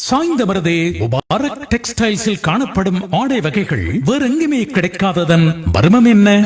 சாய்ந்தமருதே Mubarak டெக்ஸ்டைல்ஸில் காணப்படும் ஆடை வகைகள் வேறெங்குமே கிடைக்காததன் மர்மம் என்ன?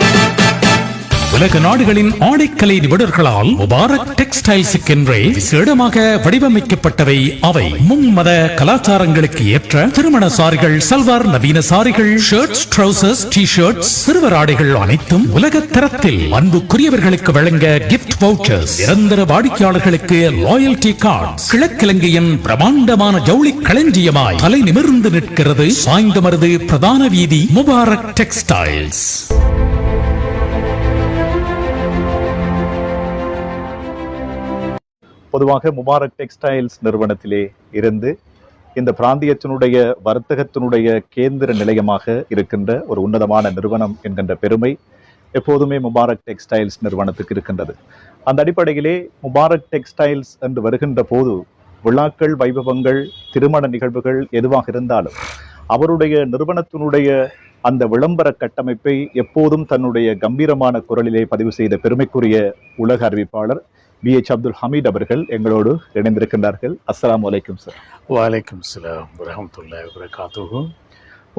உலக நாடுகளின் ஆடைக்கலை நிபுணர்களால் முபாரக் டெக்ஸ்டைல்ஸுக்கென்றே விசேடமாக வடிவமைக்கப்பட்டவை அவை. மும்மத கலாச்சாரங்களுக்கு ஏற்ற திருமண சாரிகள், சல்வார், நவீன சாரிகள், ஷர்ட்ஸ், ட்ரவுசர்ஸ், டி ஷர்ட்ஸ், சிறுவர் ஆடைகள் அனைத்தும் உலக தரத்தில் அன்புக்குரியவர்களுக்கு வழங்க கிஃப்ட் வவுச்சர்ஸ், நிரந்தர வாடிக்கையாளர்களுக்கு லாயல்டி கார்ட்ஸ். கிழக்கிழங்கையின் பிரமாண்டமான ஜவுளி களஞ்சியமாய் தலை நிமிர்ந்து நிற்கிறது சாய்ந்தமருது பிரதான வீதி முபாரக் டெக்ஸ்டைல்ஸ். பொதுவாக முபாரக் டெக்ஸ்டைல்ஸ் நிறுவனத்திலே இருந்து இந்த பிராந்தியத்தினுடைய வர்த்தகத்தினுடைய கேந்திர நிலையமாக இருக்கின்ற ஒரு உன்னதமான நிறுவனம் என்கின்ற பெருமை எப்போதுமே முபாரக் டெக்ஸ்டைல்ஸ் நிறுவனத்துக்கு இருக்கின்றது. அந்த அடிப்படையிலே முபாரக் டெக்ஸ்டைல்ஸ் என்று வருகின்ற போது விழாக்கள், வைபவங்கள், திருமண நிகழ்வுகள் எதுவாக இருந்தாலும் அவருடைய நிறுவனத்தினுடைய அந்த விளம்பர கட்டமைப்பை எப்போதும் தன்னுடைய கம்பீரமான குரலிலே பதிவு செய்த பெருமைக்குரிய உலக அறிவிப்பாளர் BH அப்துல் ஹமீத் அவர்கள் எங்களோடு இணைந்திருக்கின்றார்கள். அஸ்ஸலாமு அலைக்கும் சார். வலைக்கும் ஸலாம் வரஹ்மத்துல்லாஹி வபரகாத்துஹு.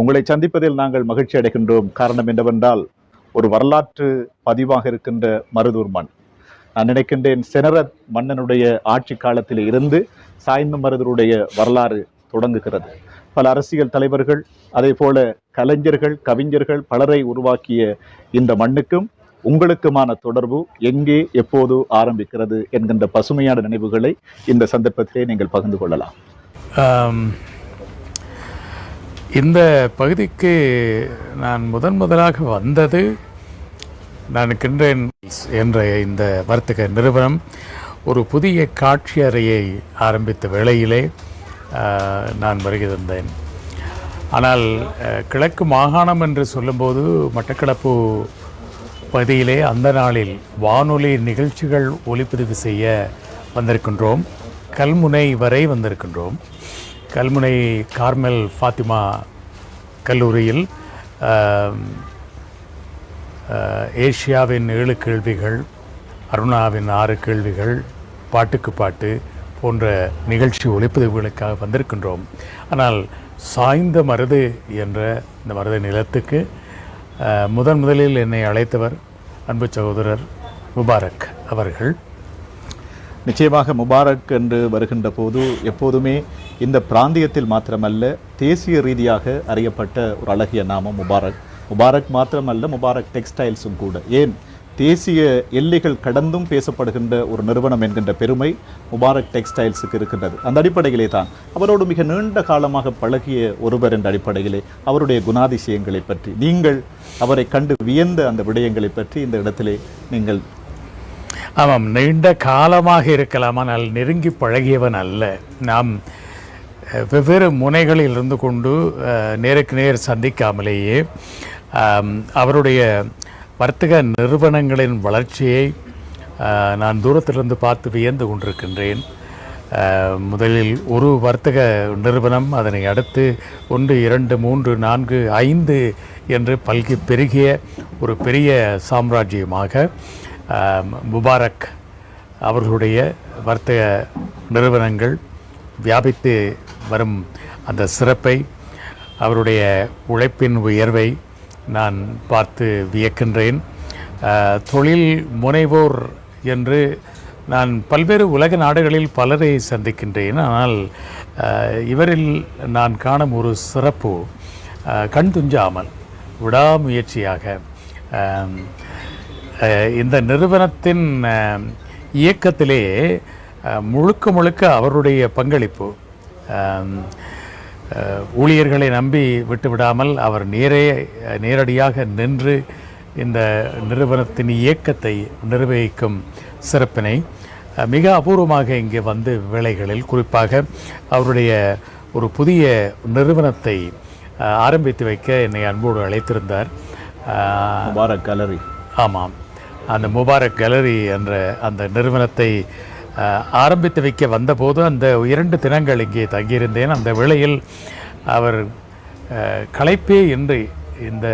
உங்களை சந்திப்பதில் நாங்கள் மகிழ்ச்சி அடைகின்றோம். காரணம் என்னவென்றால், ஒரு வரலாற்று பதிவாக இருக்கின்ற மருதூர் மண். நான் நினைக்கின்றேன், செனரத் மன்னனுடைய ஆட்சி காலத்தில் இருந்து சாய்ந்த மருதூருடைய வரலாறு தொடங்குகிறது. பல அரசியல் தலைவர்கள், அதே போல கலைஞர்கள், கவிஞர்கள் பலரை உருவாக்கிய இந்த மண்ணுக்கும் உங்களுக்குமான தொடர்பு எங்கே, எப்போது ஆரம்பிக்கிறது என்கின்ற பசுமையான நினைவுகளை இந்த சந்தர்ப்பத்திலே நீங்கள் பகிர்ந்து கொள்ளலாம். இந்த பகுதிக்கு நான் முதலாக வந்தது, நான் இருக்கின்றேன் என்ற இந்த வர்த்தக நிறுவனம் ஒரு புதிய காட்சி அறையை ஆரம்பித்த வேளையிலே நான் வருகை தந்தேன். ஆனால் கிழக்கு மாகாணம் என்று சொல்லும்போது மட்டக்களப்பு பகுதியிலே அந்த நாளில் வானொலி நிகழ்ச்சிகள் ஒளிப்பதிவு செய்ய வந்திருக்கின்றோம். கல்முனை வரை வந்திருக்கின்றோம். கல்முனை கார்மெல் ஃபாத்திமா கல்லூரியில் ஏஷியாவின் 7 கேள்விகள், அருணாவின் 6 கேள்விகள், பாட்டுக்கு பாட்டு போன்ற நிகழ்ச்சி ஒளிப்பதிவுகளுக்காக வந்திருக்கின்றோம். ஆனால் சாய்ந்த மருது என்ற இந்த மருத நிலத்துக்கு முதலில் என்னை அழைத்தவர் அன்பு சகோதரர் முபாரக் அவர்கள். நிச்சயமாக முபாரக் என்று வருகின்ற போது எப்போதுமே இந்த பிராந்தியத்தில் மாத்திரமல்ல, தேசிய ரீதியாக அறியப்பட்ட ஒரு அழகிய நாமம் முபாரக். முபாரக் மாத்திரமல்ல, முபாரக் டெக்ஸ்டைல்ஸும் கூட. ஏன், தேசிய எல்லைகள் கடந்தும் பேசப்படுகின்ற ஒரு நிறுவனம் என்கின்ற பெருமை முபாரக் டெக்ஸ்டைல்ஸுக்கு இருக்கின்றது. அந்த அடிப்படையிலே தான் அவரோடு மிக நீண்ட காலமாக பழகிய ஒருவர் என்ற அடிப்படையிலே அவருடைய குணாதிசயங்களை பற்றி, நீங்கள் அவரை கண்டு வியந்த அந்த விடயங்களை பற்றி இந்த இடத்திலே நீங்கள். ஆமாம், நீண்ட காலமாக இருக்கலாம், ஆனால் நெருங்கி பழகியவன் அல்ல. நாம் வெவ்வேறு முனைகளில் இருந்து கொண்டு நேருக்கு நேர் சந்திக்காமலேயே அவருடைய வர்த்தக நிறுவனங்களின் வளர்ச்சியை நான் தூரத்திலிருந்து பார்த்து வியந்து கொண்டிருக்கின்றேன். முதலில் ஒரு வர்த்தக நிறுவனம், அதனை அடுத்து 1, 2, 3, 4, 5 என்று பெருகிய ஒரு பெரிய சாம்ராஜ்யமாக முபாரக் அவர்களுடைய வர்த்தக நிறுவனங்கள் வியாபித்து வரும் அந்த சிறப்பை, அவருடைய உழைப்பின் உயர்வை நான் பார்த்து வியக்கின்றேன். தொழில் முனைவோர் என்று நான் பல்வேறு உலக நாடுகளில் பலரை சந்திக்கின்றேன். ஆனால் இவரில் நான் காணும் ஒரு சிறப்பு, கண் துஞ்சாமல் விடாமுயற்சியாக இந்த நிறுவனத்தின் இயக்கத்திலே முழுக்க அவருடைய பங்களிப்பு. ஊழியர்களை நம்பி விட்டுவிடாமல் அவர் நேரடியாக நின்று இந்த நிறுவனத்தின் இயக்கத்தை நிர்வகிக்கும் சிறப்பினை மிக அபூர்வமாக இங்கே வந்து வேளைகளில், குறிப்பாக அவருடைய ஒரு புதிய நிறுவனத்தை ஆரம்பித்து வைக்க என்னை அன்போடு அழைத்திருந்தார். Mubarak gallery. ஆமாம், அந்த முபாரக் கேலரி என்ற அந்த நிறுவனத்தை ஆரம்பித்து வைக்க வந்தபோது அந்த 2 தினங்கள் இங்கே தங்கியிருந்தேன். அந்த வேளையில் அவர் களைப்பே இன்றி இந்த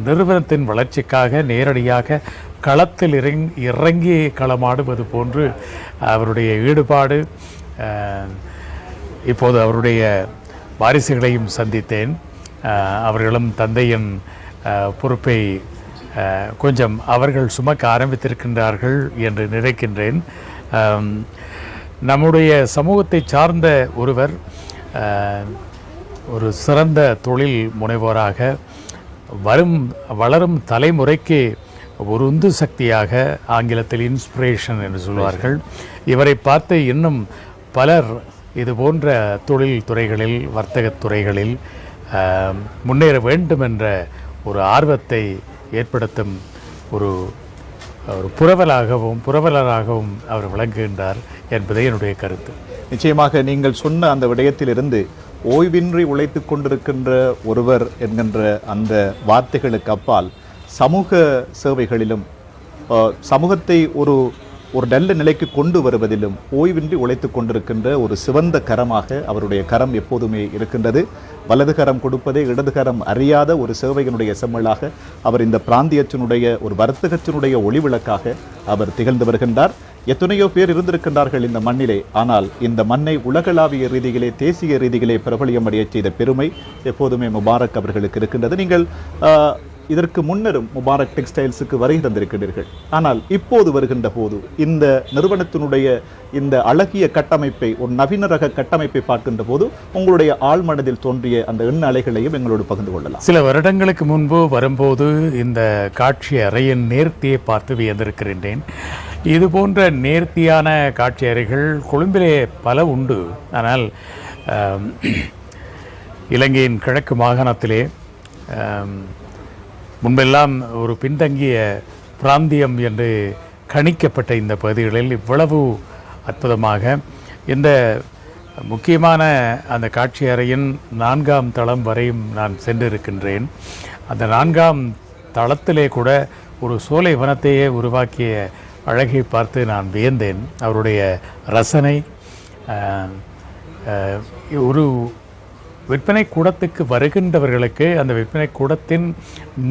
நிறுவனத்தின் வளர்ச்சிக்காக நேரடியாக களத்தில் இறங்கி களமாடுவது போன்று அவருடைய ஈடுபாடு, இப்போது அவருடைய வாரிசுகளையும் சந்தித்தேன். அவர்களும் தந்தையின் பொறுப்பை கொஞ்சம் அவர்கள் சுமக்க ஆரம்பித்திருக்கின்றார்கள் என்று நினைக்கின்றேன். நம்முடைய சமூகத்தை சார்ந்த ஒருவர் ஒரு சிறந்த தொழில் முனைவோராக வளரும் தலைமுறைக்கு ஒரு உந்து சக்தியாக, ஆங்கிலத்தில் இன்ஸ்பிரேஷன் என்று சொல்வார்கள், இவரை பார்த்து இன்னும் பலர் இது போன்ற தொழில் துறைகளில், வர்த்தகத் துறைகளில் முன்னேற வேண்டும் என்ற ஒரு ஆர்வத்தை ஏற்படுத்தும் ஒரு புரவலராகவும் அவர் விளங்குகின்றார் என்பதே என்னுடைய கருத்து. நிச்சயமாக நீங்கள் சொன்ன அந்த விடயத்திலிருந்து ஓய்வின்றி உழைத்து கொண்டிருக்கின்ற ஒருவர் என்கின்ற அந்த வார்த்தைகளுக்கு அப்பால் சமூக சேவைகளிலும் சமூகத்தை ஒரு நல்ல நிலைக்கு கொண்டு வருவதிலும் ஓய்வின்றி உழைத்து கொண்டிருக்கின்ற ஒரு சிவந்த கரமாக அவருடைய கரம் எப்போதுமே இருக்கின்றது. வலது கரம் கொடுப்பதே இடது கரம் அறியாத ஒரு சேவையினுடைய செம்மலாக அவர் இந்த பிராந்தியத்தினுடைய ஒரு வர்த்தகத்தினுடைய ஒளிவிளக்காக அவர் திகழ்ந்து வருகின்றார். எத்தனையோ பேர் இருந்திருக்கின்றார்கள் இந்த மண்ணிலே, ஆனால் இந்த மண்ணை உலகளாவிய ரீதியிலே, தேசிய ரீதியிலே பிரபலியம் அடைய செய்த பெருமை எப்போதுமே முபாரக் அவர்களுக்கு இருக்கின்றது. நீங்கள் இதற்கு முன்னரும் முபாரக் டெக்ஸ்டைல்ஸுக்கு வருகை தந்திருக்கிறீர்கள். ஆனால் இப்போது வருகின்ற போது இந்த நிறுவனத்தினுடைய இந்த அழகிய கட்டமைப்பை, ஒரு நவீன ரக கட்டமைப்பை பார்க்கின்ற போது உங்களுடைய ஆழ்மனதில் தோன்றிய அந்த எண்ண அலைகளையும் எங்களோடு பகிர்ந்து கொள்ளலாம். சில வருடங்களுக்கு முன்பு வரும்போது இந்த காட்சி அறையின் நேர்த்தியை பார்த்து வியந்திருக்கின்றேன். இது போன்ற நேர்த்தியான காட்சி அறைகள் கொழும்பிலே பல உண்டு. ஆனால் இலங்கையின் கிழக்கு மாகாணத்திலே முன்பெல்லாம் ஒரு பின்தங்கிய பிராந்தியம் என்று கணிக்கப்பட்ட இந்த பகுதிகளில் இவ்வளவு அற்புதமாக இந்த முக்கியமான அந்த காட்சி அறையின் 4ஆம் தளம் வரையும் நான் சென்றிருக்கின்றேன். அந்த 4ஆம் தளத்திலே கூட ஒரு சோலை வனத்தையே உருவாக்கிய அழகை பார்த்து நான் வியந்தேன். அவருடைய ரசனை, ஒரு விற்பனை கூடத்துக்கு வருகின்றவர்களுக்கு அந்த விற்பனை கூடத்தின்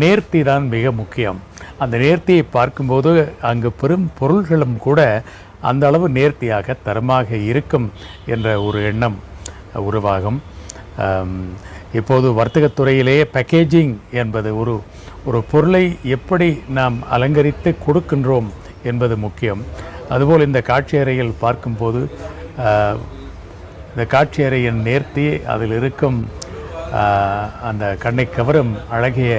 நேர்த்தி தான் மிக முக்கியம். அந்த நேர்த்தியை பார்க்கும்போது அங்கு பெரும் பொருள்களும் கூட அந்த அளவு நேர்த்தியாக தரமாக இருக்கும் என்ற ஒரு எண்ணம் உருவாகும். இப்போது வர்த்தகத்துறையிலேயே பேக்கேஜிங் என்பது ஒரு பொருளை எப்படி நாம் அலங்கரித்து கொடுக்கின்றோம் என்பது முக்கியம். அதுபோல் இந்த காட்சி அறையில் பார்க்கும்போது இந்த காட்சி அறையின் நேர்த்தி, அதில் இருக்கும் அந்த கண்ணை கவரும் அழகிய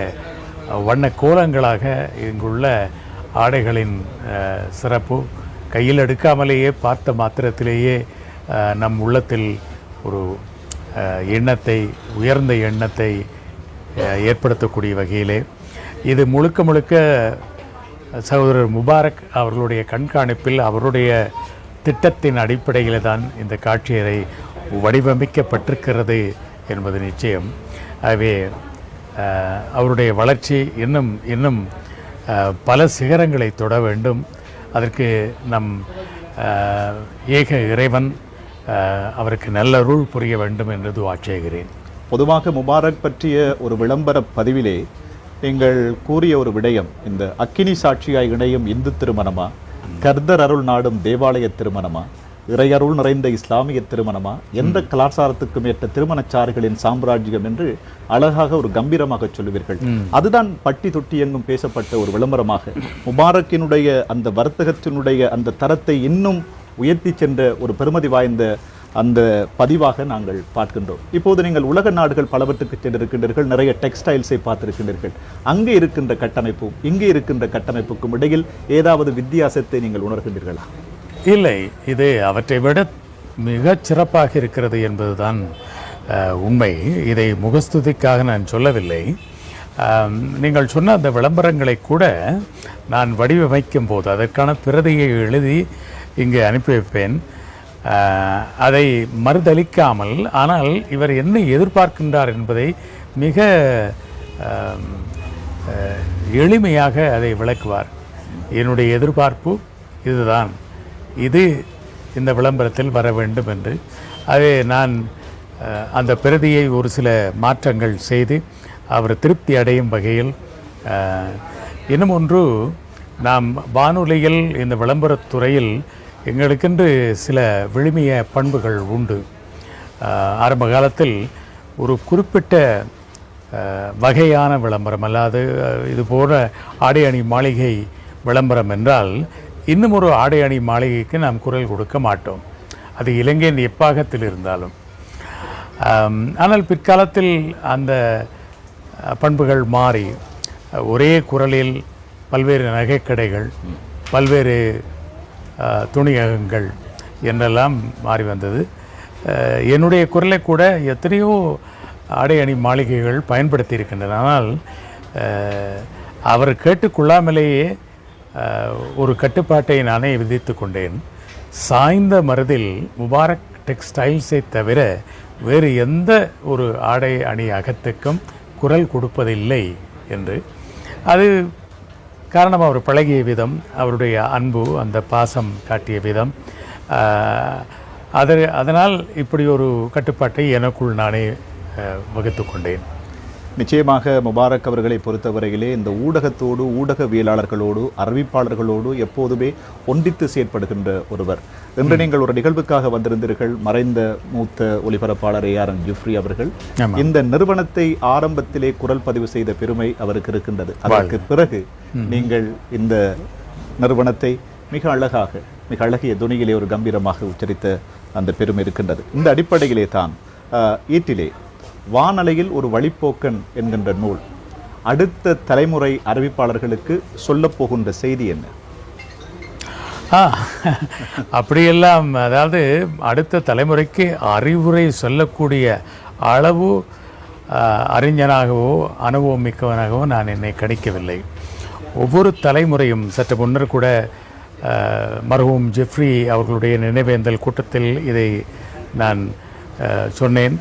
வண்ண கோலங்களாக இங்குள்ள ஆடைகளின் சிறப்பு, கையில் எடுக்காமலேயே பார்த்த மாத்திரத்திலேயே நம் உள்ளத்தில் ஒரு எண்ணத்தை, உயர்ந்த எண்ணத்தை ஏற்படுத்தக்கூடிய வகையிலே இது முழுக்க முழுக்க சகோதரர் முபாரக் அவர்களுடைய கண்காணிப்பில், அவருடைய திட்டத்தின் அடிப்படையில் தான் இந்த காட்சியறை வடிவமைக்கப்பட்டிருக்கிறது என்பது நிச்சயம். ஆகவே அவருடைய வளர்ச்சி இன்னும் பல சிகரங்களை தொட வேண்டும். அதற்கு நம் ஏக இறைவன் அவருக்கு நல்லருள் புரிய வேண்டும் என்று துஆ செய்கிறேன். பொதுவாக முபாரக் பற்றிய ஒரு விளம்பர பதிவிலே நீங்கள் கூறிய ஒரு விடயம், இந்த அக்கினி சாட்சியாய் இணையும் இந்து திருமணமா, கர்தர் அருள் நாடும் தேவாலய திருமணமா, இறையருள் நிறைந்த இஸ்லாமிய திருமணமா, எந்த கலாச்சாரத்துக்கும் ஏற்ற திருமணச்சாறுகளின் சாம்ராஜ்யம் என்று அழகாக ஒரு கம்பீரமாக சொல்லுவீர்கள். அதுதான் பட்டி தொட்டி எங்கும் பேசப்பட்ட ஒரு விளம்பரமாக முபாரக்கினுடைய அந்த வர்த்தகத்தினுடைய அந்த தரத்தை இன்னும் உயர்த்தி சென்ற ஒரு பெருமதி வாய்ந்த அந்த பதிவாக நாங்கள் பார்க்கின்றோம். இப்போது நீங்கள் உலக நாடுகள் பலவற்றுக்கு சென்றிருக்கின்றீர்கள், நிறைய டெக்ஸ்டைல்ஸை பார்த்திருக்கின்றீர்கள். அங்கே இருக்கின்ற கட்டமைப்பும் இங்கே இருக்கின்ற கட்டமைப்புக்கும் இடையில் ஏதாவது வித்தியாசத்தை நீங்கள் உணர்கின்றீர்களா? இல்லை, இது அவற்றை விட மிகச் சிறப்பாக இருக்கிறது என்பதுதான் உண்மை. இதை முகஸ்துதிக்காக நான் சொல்லவில்லை. நீங்கள் சொன்ன அந்த விளம்பரங்களை கூட நான் வடிவமைக்கும் போது அதற்கான பிரதியை எழுதி இங்கே அனுப்பி வைப்பேன். அதை மறுதளிக்காமல், ஆனால் இவர் என்ன எதிர்பார்க்கின்றார் என்பதை மிக எளிமையாக அதை விளக்குவார். என்னுடைய எதிர்பார்ப்பு இதுதான், இது இந்த விளம்பரத்தில் வர வேண்டும் என்று. அதை நான் அந்த பிரதியை ஒரு சில மாற்றங்கள் செய்து அவர் திருப்தி அடையும் வகையில். இன்னும் ஒன்று, நாம் வானொலியில் இந்த விளம்பரத்துறையில் எங்களுக்கென்று சில விழுமிய பண்புகள் உண்டு. ஆரம்ப காலத்தில் ஒரு குறிப்பிட்ட வகையான விளம்பரம், அல்லாது இது போன்ற ஆடை அணி மாளிகை விளம்பரம் என்றால் இன்னும் ஒரு ஆடை அணி மாளிகைக்கு நாம் குரல் கொடுக்க மாட்டோம், அது இலங்கையின் எப்பாகத்தில் இருந்தாலும். ஆனால் பிற்காலத்தில் அந்த பண்புகள் மாறி ஒரே குரலில் பல்வேறு நகைக்கடைகள், பல்வேறு துணியகங்கள் என்றெல்லாம் மாறி வந்தது. என்னுடைய குரலை கூட எத்தனையோ ஆடை அணி மாளிகைகள் பயன்படுத்தி இருக்கின்றன. ஆனால் அவர் கேட்டுக்கொள்ளாமலேயே ஒரு கட்டுப்பாட்டை நானே விதித்து கொண்டேன். சாய்ந்த மருதில் முபாரக் டெக்ஸ்டைல்ஸை தவிர வேறு எந்த ஒரு ஆடை அணி அகத்துக்கும் குரல் கொடுப்பதில்லை என்று. அது காரணம் அவர் பழகிய விதம், அவருடைய அன்பு, அந்த பாசம் காட்டிய விதம். அதனால் இப்படி ஒரு கட்டுப்பாட்டை எனக்குள் நானே வகுத்து கொண்டேன். நிச்சயமாக முபாரக் அவர்களை பொறுத்தவரையிலே இந்த ஊடகத்தோடு, ஊடகவியலாளர்களோடு, அறிவிப்பாளர்களோடு எப்போதுமே ஒன்றித்து செயற்படுகின்ற ஒருவர். இன்று நீங்கள் ஒரு நிகழ்வுக்காக வந்திருந்தீர்கள். மறைந்த மூத்த ஒலிபரப்பாளர் ARN ஜிப்ரி அவர்கள் இந்த நிறுவனத்தை ஆரம்பத்திலே குரல் பதிவு செய்த பெருமை அவருக்கு இருக்கின்றது. அதற்கு பிறகு நீங்கள் இந்த நிறுவனத்தை மிக அழகாக, மிக அழகிய துணியிலே ஒரு கம்பீரமாக உச்சரித்த அந்த பெருமை இருக்கின்றது. இந்த அடிப்படையிலே தான் ஈட்டிலே வானலையில் ஒரு வழிப்போக்கன் என்கின்ற நூல் அடுத்த தலைமுறை அறிவிப்பாளர்களுக்கு சொல்லப் போகின்ற செய்தி என்ன? அப்படியெல்லாம், அதாவது அடுத்த தலைமுறைக்கு அறிவுரை சொல்லக்கூடிய அளவு அறிஞனாகவோ அனுபவம் மிக்கவனாகவோ நான் என்னை கணிக்கவில்லை. ஒவ்வொரு தலைமுறையும், சற்று முன்னர் கூட மர்ஹூம் ஜெஃப்ரி அவர்களுடைய நினைவேந்தல் கூட்டத்தில் இதை நான் சொன்னேன்,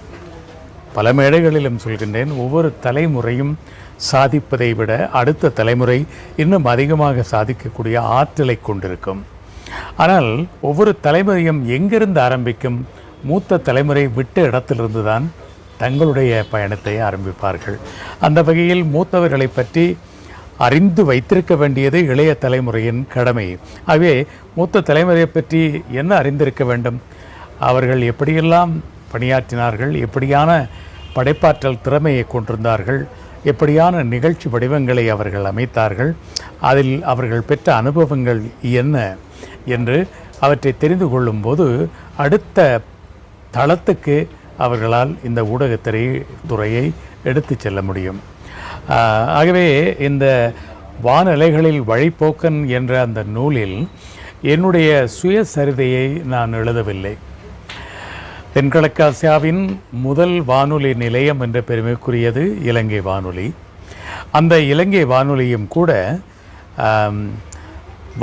பல மேடைகளிலும் சொல்கின்றேன். ஒவ்வொரு தலைமுறையும் சாதிப்பதை விட அடுத்த தலைமுறை இன்னும் அதிகமாக சாதிக்கக்கூடிய ஆற்றலை கொண்டிருக்கும். ஆனால் ஒவ்வொரு தலைமுறையும் எங்கிருந்து ஆரம்பிக்கும்? மூத்த தலைமுறை விட்ட இடத்திலிருந்து தான் தங்களுடைய பயணத்தை ஆரம்பிப்பார்கள். அந்த வகையில் மூத்தவர்களை பற்றி அறிந்து வைத்திருக்க வேண்டியது இளைய தலைமுறையின் கடமை. ஆகவே மூத்த தலைமுறையை பற்றி என்ன அறிந்திருக்க வேண்டும்? அவர்கள் எப்படியெல்லாம் பணியாற்றினார்கள், எப்படியான படைப்பாற்றல் திறமையை கொண்டிருந்தார்கள், எப்படியான நிகழ்ச்சி வடிவங்களை அவர்கள் அமைத்தார்கள், அதில் அவர்கள் பெற்ற அனுபவங்கள் என்ன என்று அவற்றை தெரிந்து கொள்ளும்போது அடுத்த தளத்துக்கு அவர்களால் இந்த ஊடகத்துறையை எடுத்து செல்ல முடியும். ஆகவே இந்த வானலைகளில் வழிப்போக்கன் என்ற அந்த நூலில் என்னுடைய சுயசரிதையை நான் எழுதவில்லை. தென்கிழக்காசியாவின் முதல் வானொலி நிலையம் என்ற பெருமைக்குரியது இலங்கை வானொலி. அந்த இலங்கை வானொலியும் கூட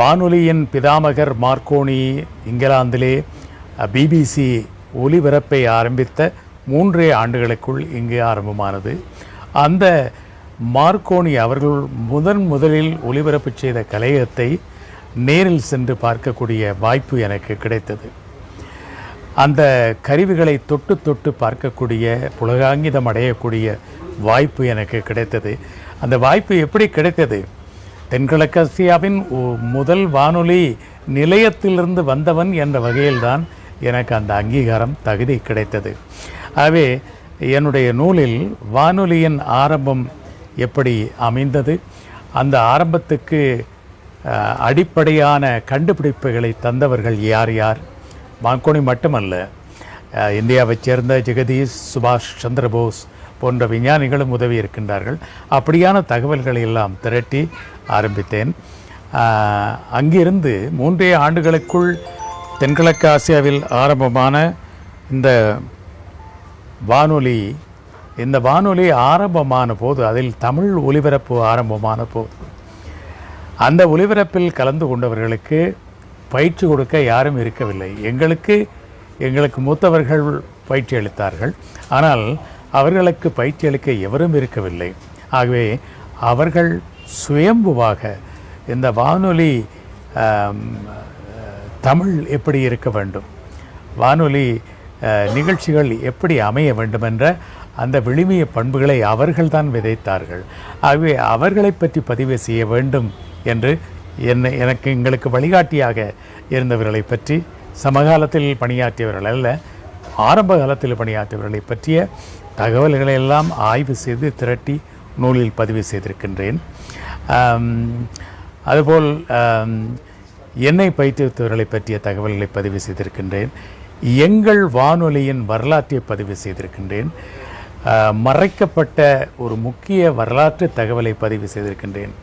வானொலியின் பிதாமகர் மார்க்கோனி இங்கிலாந்திலே BBC ஒலிபரப்பை ஆரம்பித்த 3 ஆண்டுகளுக்குள் இங்கே ஆரம்பமானது. அந்த மார்க்கோனி அவர்கள் முதலில் ஒலிபரப்பு செய்த கலையகத்தை நேரில் சென்று பார்க்கக்கூடிய வாய்ப்பு எனக்கு கிடைத்தது. அந்த கருவிகளை தொட்டு பார்க்கக்கூடிய, புலகாங்கிதம் அடையக்கூடிய வாய்ப்பு எனக்கு கிடைத்தது. அந்த வாய்ப்பு எப்படி கிடைத்தது? தென்கிழக்காசியாவின் முதல் வானொலி நிலையத்திலிருந்து வந்தவன் என்ற வகையில்தான் எனக்கு அந்த அங்கீகாரம், தகுதி கிடைத்தது. ஆகவே என்னுடைய நூலில் வானொலியின் ஆரம்பம் எப்படி அமைந்தது, அந்த ஆரம்பத்துக்கு அடிப்படையான கண்டுபிடிப்புகளை தந்தவர்கள் யார் யார், மார்க்கோனி மட்டுமல்ல, இந்தியாவைச் சேர்ந்த ஜெகதீஷ், சுபாஷ் சந்திரபோஸ் போன்ற விஞ்ஞானிகளும் உதவி இருக்கின்றார்கள். அப்படியான தகவல்களை எல்லாம் திரட்டி ஆரம்பித்தேன். அங்கிருந்து 3 ஆண்டுகளுக்குள் தென்கிழக்கு ஆசியாவில் ஆரம்பமான இந்த வானொலி ஆரம்பமான போது, அதில் தமிழ் ஒலிபரப்பு ஆரம்பமான போது, அந்த ஒலிபரப்பில் கலந்து கொண்டவர்களுக்கு பயிற்சி கொடுக்க யாரும் இருக்கவில்லை. எங்களுக்கு மூத்தவர்கள் பயிற்சி அளித்தார்கள், ஆனால் அவர்களுக்கு பயிற்சி அளிக்க எவரும் இருக்கவில்லை. ஆகவே அவர்கள் சுயம்புவாக இந்த வானொலி தமிழ் எப்படி இருக்க வேண்டும், வானொலி நிகழ்ச்சிகள் எப்படி அமைய வேண்டும் என்ற அந்த விழுமிய பண்புகளை அவர்கள்தான் விதைத்தார்கள். ஆகவே அவர்களை பற்றி பதிவு செய்ய வேண்டும் என்று எங்களுக்கு வழிகாட்டியாக இருந்தவர்களை பற்றி, சமகாலத்தில் பணியாற்றியவர்கள் அல்ல, ஆரம்ப காலத்தில் பணியாற்றியவர்களை பற்றிய தகவல்களை எல்லாம் ஆய்வு செய்து திரட்டி நூலில் பதிவு செய்திருக்கின்றேன். அதுபோல் என்னை பயிற்றுவித்தவர்களை பற்றிய தகவல்களை பதிவு செய்திருக்கின்றேன். எங்கள் வானொலியின் வரலாற்றை பதிவு செய்திருக்கின்றேன். மறைக்கப்பட்ட ஒரு முக்கிய வரலாற்று தகவலை பதிவு செய்திருக்கின்றேன்.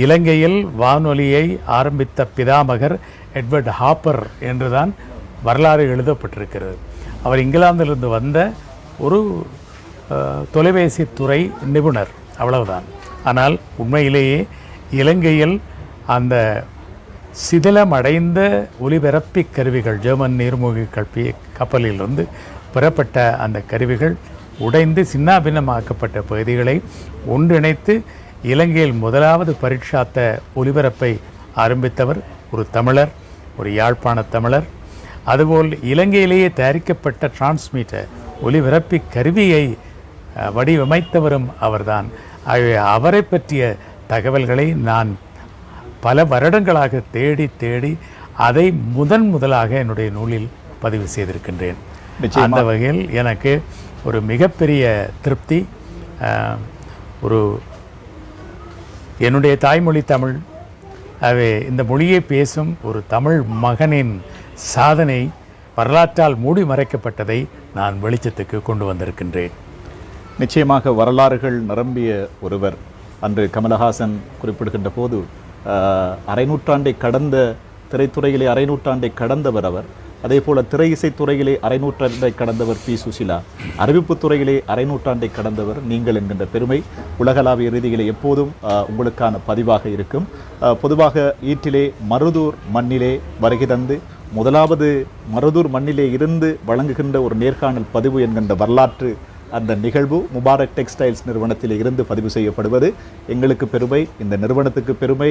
இலங்கையில் வானொலியை ஆரம்பித்த பிதாமகர் எட்வர்ட் ஹாப்பர் என்றுதான் வரலாறு எழுதப்பட்டிருக்கிறது. அவர் இங்கிலாந்திலிருந்து வந்த ஒரு தொலைபேசி துறை நிபுணர், அவ்வளவுதான். ஆனால் உண்மையிலேயே இலங்கையில் அந்த சிதிலமடைந்த ஒலிபரப்பி கருவிகள், ஜெர்மன் நீர்மூழ்கி கப்பலிலிருந்து பெறப்பட்ட அந்த கருவிகள் உடைந்து சின்னாபின்னமாக்கப்பட்ட பகுதிகளை ஒன்றிணைத்து இலங்கையில் முதலாவது பரீட்சாத்த ஒலிபரப்பை ஆரம்பித்தவர் ஒரு தமிழர், ஒரு யாழ்ப்பாண தமிழர். அதுபோல் இலங்கையிலேயே தயாரிக்கப்பட்ட டிரான்ஸ்மீட்டர் ஒலிபரப்பி கருவியை வடிவமைத்தவரும் அவர்தான். ஆகவே அவரை பற்றிய தகவல்களை நான் பல வருடங்களாக தேடி தேடி அதை முதலாக என்னுடைய நூலில் பதிவு செய்திருக்கின்றேன். அந்த வகையில் எனக்கு ஒரு மிகப்பெரிய திருப்தி. என்னுடைய தாய்மொழி தமிழ். ஆகவே இந்த மொழியை பேசும் ஒரு தமிழ் மகனின் சாதனை வரலாற்றால் மூடி மறைக்கப்பட்டதை நான் வெளிச்சத்துக்கு கொண்டு வந்திருக்கின்றேன். நிச்சயமாக வரலாறுகள் நிரம்பிய ஒருவர். அன்று கமலஹாசன் குறிப்பிடுகின்ற போது அரை நூற்றாண்டை கடந்த திரைத்துறையிலே அரை நூற்றாண்டை கடந்தவர் அவர். அதே போல திரை இசைத்துறையிலே அரை நூற்றாண்டை கடந்தவர் பி. சுசிலா. அறிவிப்பு துறையிலே அரை நூற்றாண்டை கடந்தவர் நீங்கள் என்கின்ற பெருமை உலகளாவிய ரீதியிலே எப்போதும் உங்களுக்கான பதிவாக இருக்கும். பொதுவாக ஈட்டிலே மருதூர் மண்ணிலே வருகை தந்து முதலாவது மருதூர் மண்ணிலே இருந்து வழங்குகின்ற ஒரு நேர்காணல் பதிவு என்கின்ற வரலாற்று அந்த நிகழ்வு முபாரக் டெக்ஸ்டைல்ஸ் நிறுவனத்தில் இருந்து பதிவு செய்யப்படுவது எங்களுக்கு பெருமை, இந்த நிறுவனத்துக்கு பெருமை,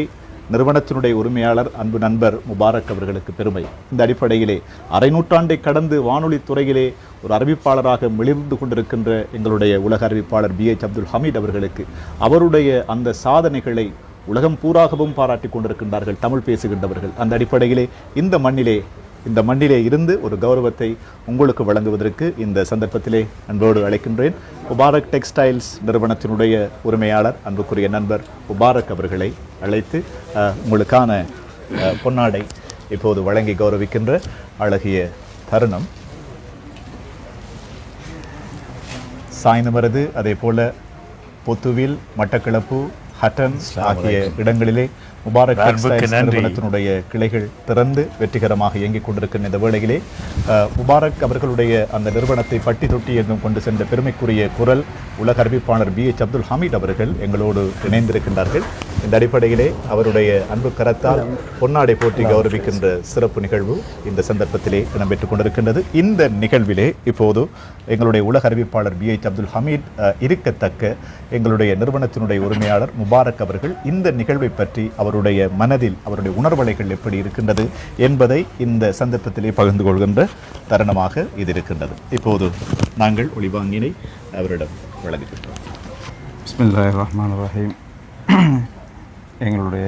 நிறுவனத்தினுடைய உரிமையாளர் அன்பு நண்பர் முபாரக் அவர்களுக்கு பெருமை. இந்த அடிப்படையிலே அரை நூற்றாண்டை கடந்து வானொலி துறையிலே ஒரு அறிவிப்பாளராக மிளிர்ந்து கொண்டிருக்கின்ற எங்களுடைய உலக அறிவிப்பாளர் BH அப்துல் ஹமீத் அவர்களுக்கு அவருடைய அந்த சாதனைகளை உலகம் பூராகவும் பாராட்டி கொண்டிருக்கின்றார்கள் தமிழ் பேசுகின்றவர்கள். அந்த அடிப்படையிலே இந்த மண்ணிலே இருந்து ஒரு கௌரவத்தை உங்களுக்கு வழங்குவதற்கு இந்த சந்தர்ப்பத்திலே அன்போடு அழைக்கின்றேன். முபாரக் டெக்ஸ்டைல்ஸ் நிறுவனத்தினுடைய உரிமையாளர் அன்புக்குரிய நண்பர் முபாரக் அவர்களை அழைத்து உங்களுக்கான பொன்னாடை இப்போது வழங்கி கௌரவிக்கின்ற அழகிய தருணம். சாய்ந்தமருது, அதே போல பொத்துவில், மட்டக்களப்பு, ஹட்டன் ஆகிய இடங்களிலே முபாரக் டெக்ஸ்டைல்ஸ் நிறுவனத்தினுடைய கிளைகள் திறந்து வெற்றிகரமாக இயங்கிக் கொண்டிருக்கின்ற இந்த வேளையிலே முபாரக் அவர்களுடைய அந்த நிறுவனத்தை பட்டி தொட்டி எங்கும் கொண்டு சென்ற பெருமைக்குரிய குரல் உலக அறிவிப்பாளர் BH அப்துல் ஹமீத் அவர்கள் எங்களோடு இணைந்திருக்கின்றார்கள். இந்த அடிப்படையிலே அவருடைய அன்பு கரத்தால் பொன்னாடை போற்றி கௌரவிக்கின்ற சிறப்பு நிகழ்வு இந்த சந்தர்ப்பத்திலே இடம்பெற்றுக் கொண்டிருக்கின்றது. இந்த நிகழ்விலே இப்போது எங்களுடைய உலக அறிவிப்பாளர் BH அப்துல் ஹமீத் இருக்கத்தக்க எங்களுடைய நிறுவனத்தினுடைய உரிமையாளர் முபாரக் அவர்கள் இந்த நிகழ்வை பற்றி அவருடைய மனதில் அவருடைய உணர்வலைகள் எப்படி இருக்கின்றது என்பதை இந்த சந்தர்ப்பத்திலே பகிர்ந்து கொள்கின்ற தருணமாக இது இருக்கின்றது. இப்போது நாங்கள் ஒளிவாங்கினை அவரிடம் வழங்குகின்றோம். பிஸ்மில்லாஹிர் ரஹ்மானிர் ரஹீம். எங்களுடைய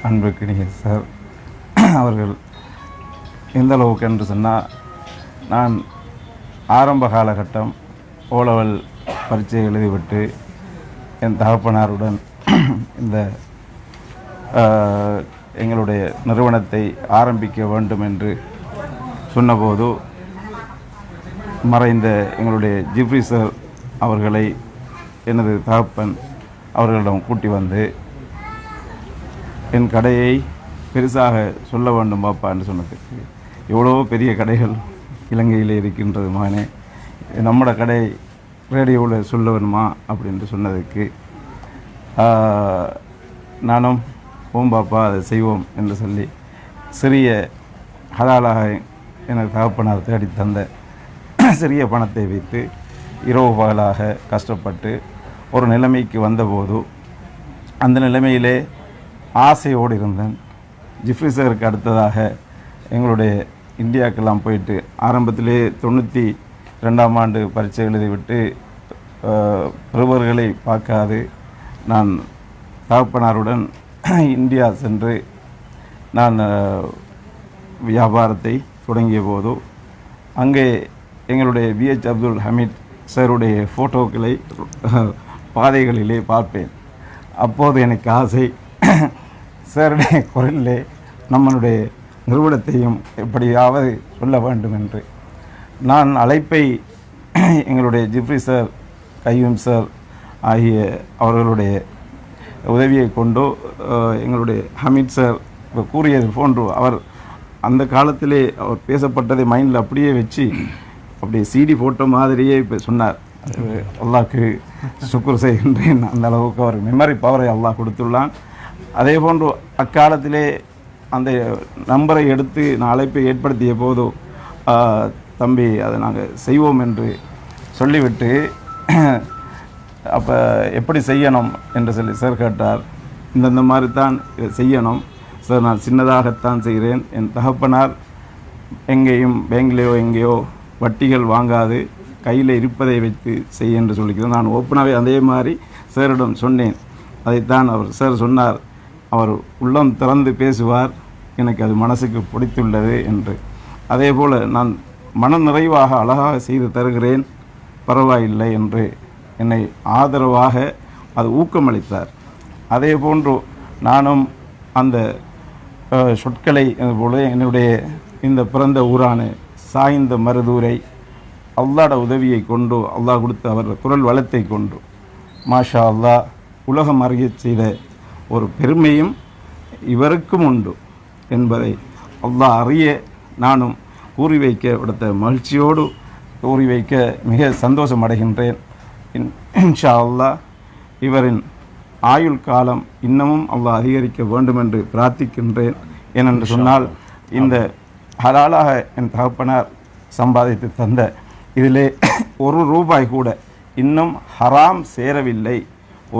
அன்புக்கினிய சார் அவர்கள் எந்த அளவுக்கு என்று சொன்னால், நான் ஆரம்ப காலகட்டம் ஓலவல் பரீட்சை எழுதிவிட்டு என் தகப்பனாருடன் இந்த எங்களுடைய நிறுவனத்தை ஆரம்பிக்க வேண்டும் என்று சொன்னபோது மறைந்த எங்களுடைய ஜிப்ரி சார் அவர்களை எனது தகப்பன் அவர்களிடம் கூட்டி வந்து என் கடையை பெருசாக சொல்ல வேண்டும் பாப்பா என்று சொன்னதுக்கு, எவ்வளோ பெரிய கடைகள் இலங்கையில் இருக்கின்றது மகனே, நம்மளோட கடை ரேடியோவில் சொல்ல வேணுமா அப்படின்ட்டு சொன்னதுக்கு நானும் ஓம் பாப்பா அதை செய்வோம் என்று சொல்லி சிறிய ஹலாலாக எனக்கு தகப்பனார் தேடி தந்த சிறிய பணத்தை வைத்து இரவு பகலாக கஷ்டப்பட்டு ஒரு நிலைமைக்கு வந்தபோது அந்த நிலைமையிலே ஆசையோடு இருந்தேன். ஜிப்ரி சாருக்கு அடுத்ததாக எங்களுடைய இந்தியாவுக்கெல்லாம் போயிட்டு ஆரம்பத்திலே 92ஆம் ஆண்டு பரீட்சை எழுதிவிட்டு பெறுபவர்களை பார்க்காது நான் தகப்பனாருடன் இந்தியா சென்று நான் வியாபாரத்தை தொடங்கிய போது அங்கே எங்களுடைய பிஹெச் அப்துல் ஹமீத் சாருடைய ஃபோட்டோக்களை பாதைகளிலே பார்ப்பேன். அப்போது எனக்கு ஆசை, சாருடைய குரலிலே நம்மளுடைய நிறுவனத்தையும் எப்படியாவது சொல்ல வேண்டும் என்று. நான் அழைப்பை எங்களுடைய ஜிப்ரி சார், கையூம் சார் ஆகிய அவர்களுடைய உதவியை கொண்டு எங்களுடைய ஹமீத் சார் கூறியது போன்று அவர் அந்த காலத்திலே அவர் பேசப்பட்டதை மைண்டில் அப்படியே வச்சு அப்படியே சிடி போட்ட மாதிரியே இப்போ சொன்னார். அல்லாஹ்க்கு சுக்ர் செய்கின்றேன். அந்த அளவுக்கு அவர் மெமரி பவரை அல்லாஹ் கொடுத்துள்ளான். அதே போன்று அக்காலத்திலே அந்த நம்பரை எடுத்து நான் அழைப்பை ஏற்படுத்திய போது தம்பி அதை நாங்கள் செய்வோம் என்று சொல்லிவிட்டு அப்போ எப்படி செய்யணும் என்று சொல்லி சார் கேட்டார். இந்த மாதிரி தான் செய்யணும் சார், நான் சின்னதாகத்தான் செய்கிறேன். என் தகப்பனார் எங்கேயும் பேங்க்லேயோ எங்கேயோ வட்டிகள் வாங்காது கையில் இருப்பதை வைத்து செய்ய என்று சொல்லிக்கிறேன். நான் ஓப்பனாகவே அதே மாதிரி சாரிடம் சொன்னேன். அதைத்தான் அவர் சார் சொன்னார், அவர் உள்ளம் திறந்து பேசுவார், எனக்கு அது மனசுக்கு பிடித்துள்ளது என்று. அதே போல் நான் மன நிறைவாக அழகாக செய்து தருகிறேன், பரவாயில்லை என்று என்னை ஆதரவாக அது ஊக்கமளித்தார். அதே போன்று நானும் அந்த சொற்களை போல என்னுடைய இந்த பிறந்த ஊரான சாய்ந்த மருதூரை அல்லாஹ்ட உதவியை கொண்டு, அல்லாஹ் கொடுத்த அவர் குரல் வளத்தை கொண்டு மாஷா அல்லாஹ் உலகம் அறிய செய்த ஒரு பெருமையும் இவருக்கும் உண்டு என்பதை அல்லாஹ் அறிய நானும் கூறி வைக்க விடுத்த மகிழ்ச்சியோடு கூறி வைக்க மிக சந்தோஷம் அடைகின்றேன். இன்ஷா அல்லாஹ் இவரின் ஆயுள் காலம் இன்னமும் அல்லாஹ் அதிகரிக்க வேண்டும் என்று பிரார்த்திக்கின்றேன். ஏனென்று சொன்னால் இந்த ஹலாலாக என் தகப்பனார் சம்பாதித்து தந்த இதிலே ₹1 கூட இன்னும் ஹராம் சேரவில்லை,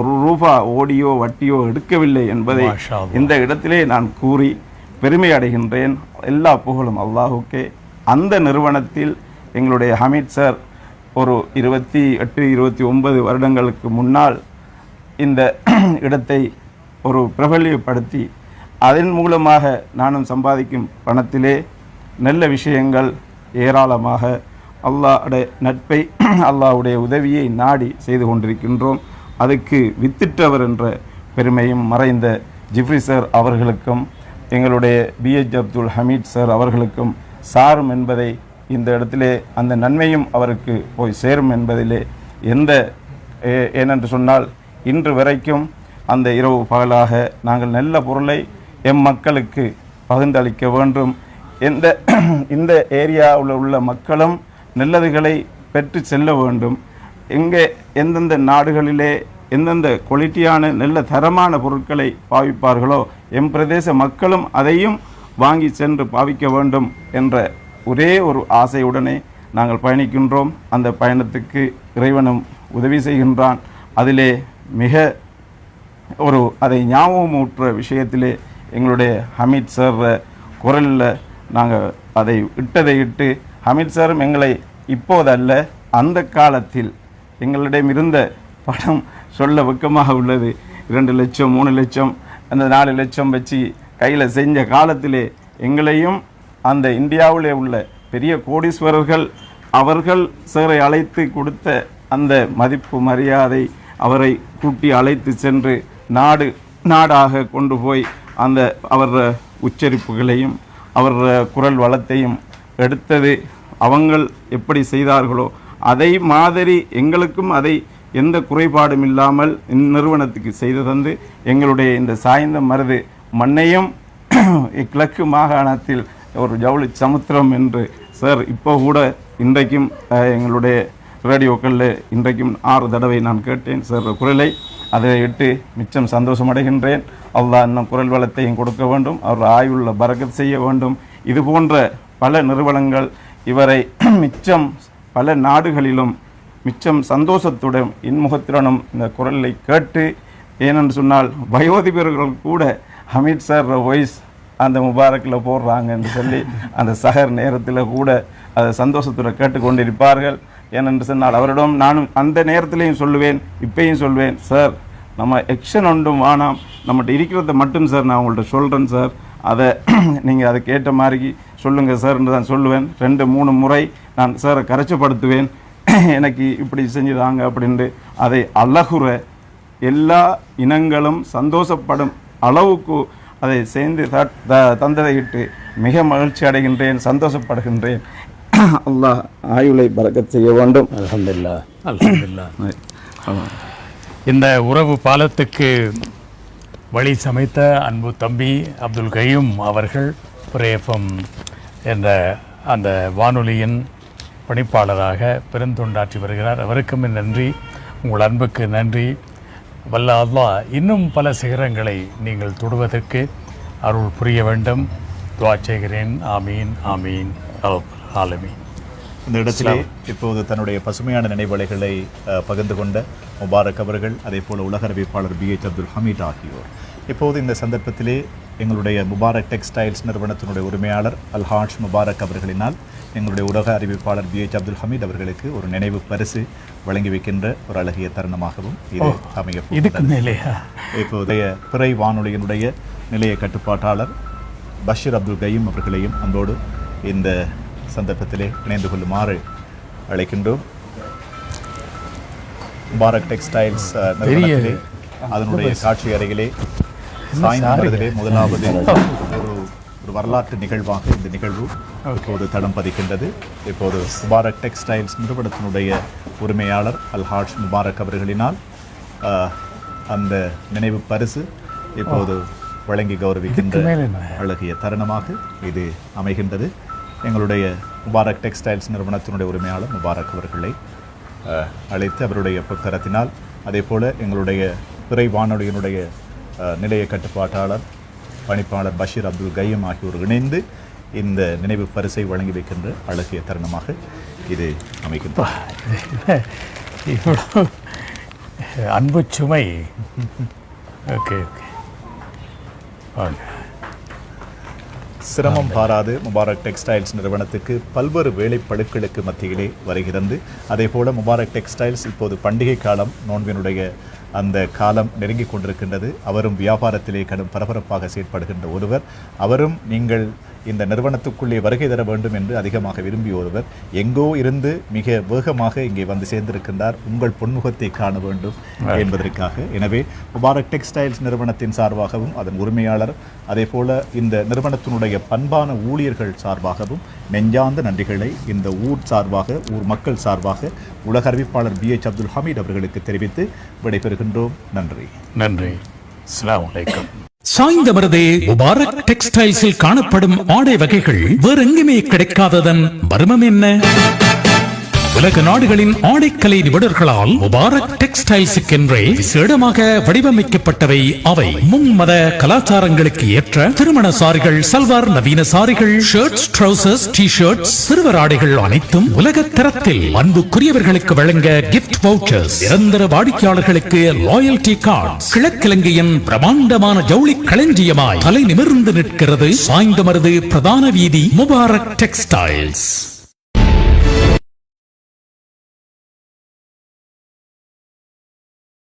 ₹1 ஓடியோ வட்டியோ எடுக்கவில்லை என்பதை இந்த இடத்திலே நான் கூறி பெருமை அடைகின்றேன். எல்லா புகழும் அல்லாஹுக்கே. அந்த நிறுவனத்தில் எங்களுடைய ஹமீத் சார் ஒரு 28-29 வருடங்களுக்கு முன்னால் இந்த இடத்தை ஒரு பிரபல்யப்படுத்தி அதன் மூலமாக நானும் சம்பாதிக்கும் பணத்திலே நல்ல விஷயங்கள் ஏராளமாக அல்லாஹ்வுடைய நட்பை அல்லாஹ்வுடைய உதவியை நாடி செய்து கொண்டிருக்கின்றோம். அதுக்கு வித்திட்டவர் என்ற பெருமையும் மறைந்த ஜிப்ரி சார் அவர்களுக்கும் எங்களுடைய பிஹெச் அப்துல் ஹமீத் சார் அவர்களுக்கும் சாரும் என்பதை இந்த இடத்திலே அந்த நன்மையும் அவருக்கு போய் சேரும் என்பதிலே ஏனென்று சொன்னால் இன்று வரைக்கும் அந்த இரவு பகலாக நாங்கள் நல்ல பொருளை எம் மக்களுக்கு பகிர்ந்தளிக்க வேண்டும். இந்த ஏரியாவில் உள்ள மக்களும் நல்லதுகளை பெற்று செல்ல வேண்டும். எங்கே எந்தெந்த நாடுகளிலே எந்தெந்த குவாலிட்டியான நல்ல தரமான பொருட்களை பாவிப்பார்களோ எம் பிரதேச மக்களும் அதையும் வாங்கி சென்று பாவிக்க வேண்டும் என்ற ஒரே ஒரு ஆசையுடனே நாங்கள் பயணிக்கின்றோம். அந்த பயணத்துக்கு இறைவனும் உதவி செய்கின்றான். அதிலே மிக அதை ஞாபகமூற்ற விஷயத்திலே எங்களுடைய ஹமீத் சார் குரலில் நாங்கள் அதை இட்டு ஹமீத் சாரும் எங்களை இப்போதல்ல அந்த காலத்தில் எங்களிடம் இருந்த பணம் சொல்ல வெக்கமாக உள்ளது. 2 லட்சம் 3 லட்சம் அந்த 4 லட்சம் வச்சு கையில் செஞ்ச காலத்திலே எங்களையும் அந்த இந்தியாவிலே உள்ள பெரிய கோடீஸ்வரர்கள் அவர்கள் சாரை அழைத்து கொடுத்த அந்த மதிப்பு மரியாதை, அவரை கூட்டி அழைத்து சென்று நாடாக கொண்டு போய் அந்த அவர் உச்சரிப்புகளையும் அவர் குரல் வளத்தையும் எடுத்தது அவங்கள் எப்படி செய்தார்களோ அதை மாதிரி எங்களுக்கும் அதை எந்த குறைபாடும் இல்லாமல் இந்நிறுவனத்துக்கு செய்து தந்து எங்களுடைய இந்த சாய்ந்த மருது மண்ணையும் கிழக்கு மாகாணத்தில் ஒரு ஜவுளி சமுத்திரம் என்று சார் இப்போ கூட இன்றைக்கும் எங்களுடைய ரேடியோக்களில் இன்றைக்கும் 6 தடவை நான் கேட்டேன் சார் குரலை. அதை இட்டு மிச்சம் சந்தோஷம் அடைகின்றேன். அல்லாஹ் இன்னும் குரல் வளத்தையும் கொடுக்க வேண்டும், அவர் ஆயுள்ள பரக்கத் செய்ய வேண்டும். இது போன்ற பல நிறுவனங்கள் இவரை மிச்சம் பல நாடுகளிலும் மிச்சம் சந்தோஷத்துடன் இன்முகத்துடனும் இந்த குரலை கேட்டு, ஏனென்று சொன்னால் வயோதிபர்கள் கூட ஹமீத் சார் வாய்ஸ் அந்த முபாரக்கில் போடுறாங்க என்று சொல்லி அந்த சஹர் நேரத்தில் கூட அதை சந்தோஷத்துடன் கேட்டுக்கொண்டிருப்பார்கள். ஏனென்று சொன்னால் அவரிடம் நானும் அந்த நேரத்திலையும் சொல்லுவேன், இப்பையும் சொல்வேன், சார் நம்ம எக்ஷன் ஒன்றும் வேணாம், நம்மகிட்ட இருக்கிறத மட்டும் சார் நான் உங்கள்கிட்ட சொல்கிறேன் சார், அதை நீங்கள் அதுக்கு ஏற்ற மாதிரி சொல்லுங்கள் சார் என்று தான் சொல்லுவேன். 2-3 முறை நான் சாரை கரைச்சப்படுத்துவேன், எனக்கு இப்படி செஞ்சுதாங்க அப்படின்ட்டு. அதை அழகுற எல்லா இனங்களும் சந்தோஷப்படும் அளவுக்கு அதை சேர்ந்து தந்ததையிட்டு மிக மகிழ்ச்சி அடைகின்றேன், சந்தோஷப்படுகின்றேன். அல்லாஹ் ஆயுளை பரக்கத் செய்ய வேண்டும். அல்ஹம்துலில்லாஹ், அல்ஹம்துலில்லாஹ். இந்த உறவு பாலத்துக்கு வழி சமைத்த அன்பு தம்பி அப்துல் கய்யூம் அவர்கள் பிரேஃபம் என்ற அந்த வானொலியின் பணிப்பாளராக பெருந்தொண்டாற்றி வருகிறார். அவருக்கும் நன்றி, உங்கள் அன்புக்கு நன்றி. வல்ல அல்லாஹ் இன்னும் பல சிகரங்களை நீங்கள் தொடுவதற்கு அருள் புரிய வேண்டும். துஆ செய்கிறேன். ஆமீன், ஆமீன், ஆலமீன். இந்த இடத்திலே இப்போது தன்னுடைய பசுமையான நினைவலைகளை பகிர்ந்து கொண்ட முபாரக் அவர்கள், அதே போல உலக அறிவிப்பாளர் BH அப்துல் ஹமீத் ஆகியோர். இப்போது இந்த சந்தர்ப்பத்திலே எங்களுடைய முபாரக் டெக்ஸ்டைல்ஸ் நிறுவனத்தினுடைய உரிமையாளர் அல்ஹாஜ் முபாரக் அவர்களினால் எங்களுடைய உலக அறிவிப்பாளர் BH அப்துல் ஹமீத் அவர்களுக்கு ஒரு நினைவு பரிசு வழங்கி வைக்கின்ற ஒரு அழகிய தருணமாகவும் இது அமைய இப்போதைய பிறை வானொலியினுடைய நிலைய கட்டுப்பாட்டாளர் பஷீர் அப்துல் கய்யூம் அவர்களையும் அன்போடு இந்த சந்தர்ப்பத்திலே இணைந்து கொள்ளுமாறு அழைக்கின்றோம். முபாரக் டெக்ஸ்டைல்ஸ் நிறுவனத்திலே அதனுடைய காட்சி அறையிலே சாய்ந்த முதலாவது ஒரு வரலாற்று நிகழ்வாக இந்த நிகழ்வு இப்போது தடம் பதிக்கின்றது. இப்போது முபாரக் டெக்ஸ்டைல்ஸ் நிறுவனத்தினுடைய உரிமையாளர் அல்ஹாஜ் முபாரக் அவர்களினால் அந்த நினைவு பரிசு இப்போது வழங்கி கௌரவிக்கின்ற அழகிய தருணமாக இது அமைகின்றது. எங்களுடைய முபாரக் டெக்ஸ்டைல்ஸ் நிறுவனத்தினுடைய உரிமையாளர் முபாரக் அவர்களை அழைத்து அவருடைய புத்தகத்தினால், அதே போல் எங்களுடைய பிறை வானொலியினுடைய நிலைய கட்டுப்பாட்டாளர் பணிப்பாளர் பஷீர் அப்துல் கய்யூம் ஆகியோர் இணைந்து இந்த நினைவு பரிசை வழங்கி வைக்கின்ற அழகிய தருணமாக இது அமைக்கின்றது. அன்பு சுமை. ஓகே, சிரமம் பாராது முபாரக் டெக்ஸ்டைல்ஸ் நிறுவனத்துக்கு பல்வேறு வேலைப்பளுக்களுக்கு மத்தியிலே வருகிறது. அதே போல முபாரக் டெக்ஸ்டைல்ஸ் இப்போது பண்டிகை காலம், நோன்பினுடைய அந்த காலம் நெருங்கி கொண்டிருக்கின்றது. அவரும் வியாபாரத்திலே கடும் பரபரப்பாக செயற்படுகின்ற ஒருவர். அவரும் நீங்கள் இந்த நிறுவனத்துக்குள்ளே வருகை தர வேண்டும் என்று அதிகமாக விரும்பிய ஒருவர். எங்கோ இருந்து மிக வேகமாக இங்கே வந்து சேர்ந்திருக்கின்றார், உங்கள் பொன்முகத்தை காண வேண்டும் என்பதற்காக. எனவே முபாரக் டெக்ஸ்டைல்ஸ் நிறுவனத்தின் சார்பாகவும் அதன் உரிமையாளர், அதே போல இந்த நிறுவனத்தினுடைய பண்பான ஊழியர்கள் சார்பாகவும் நெஞ்சார்ந்த நன்றிகளை இந்த ஊர் சார்பாக, ஊர் மக்கள் சார்பாக உலக அறிவிப்பாளர் BH அப்துல் ஹமீத் அவர்களுக்கு தெரிவித்து விடைபெறுகின்றோம். நன்றி. நன்றி. அஸ்ஸலாமு அலைக்கும். சாய்ந்தமருதே முபாரக் டெக்ஸ்டைல்ஸில் காணப்படும் ஆடை வகைகள் வேறெங்குமே கிடைக்காததன் மர்மம் என்ன? உலக நாடுகளின் ஆடைக்கலை நிபுணர்களால் முபாரக் டெக்ஸ்டைல்ஸுக்கென்றே விசேடமாக வடிவமைக்கப்பட்டவை அவை. மும்மத கலாச்சாரங்களுக்கு ஏற்ற திருமண சாரிகள், சல்வார், நவீன சாரிகள், ஷர்ட்ஸ், ட்ரவுசர்ஸ், டி-ஷர்ட்ஸ், சிறுவர் ஆடைகள் அனைத்தும் உலக தரத்தில் அன்புக்குரியவர்களுக்கு வழங்க கிஃப்ட் வவுச்சர்ஸ், நிரந்தர வாடிக்கையாளர்களுக்கு லாயல்டி கார்டு. கிழக்கிழங்கையின் பிரமாண்டமான ஜவுளி களஞ்சியமாய் தலை நிமிர்ந்து நிற்கிறது சாய்ந்தமருது பிரதான வீதி முபாரக் டெக்ஸ்டைல்ஸ்.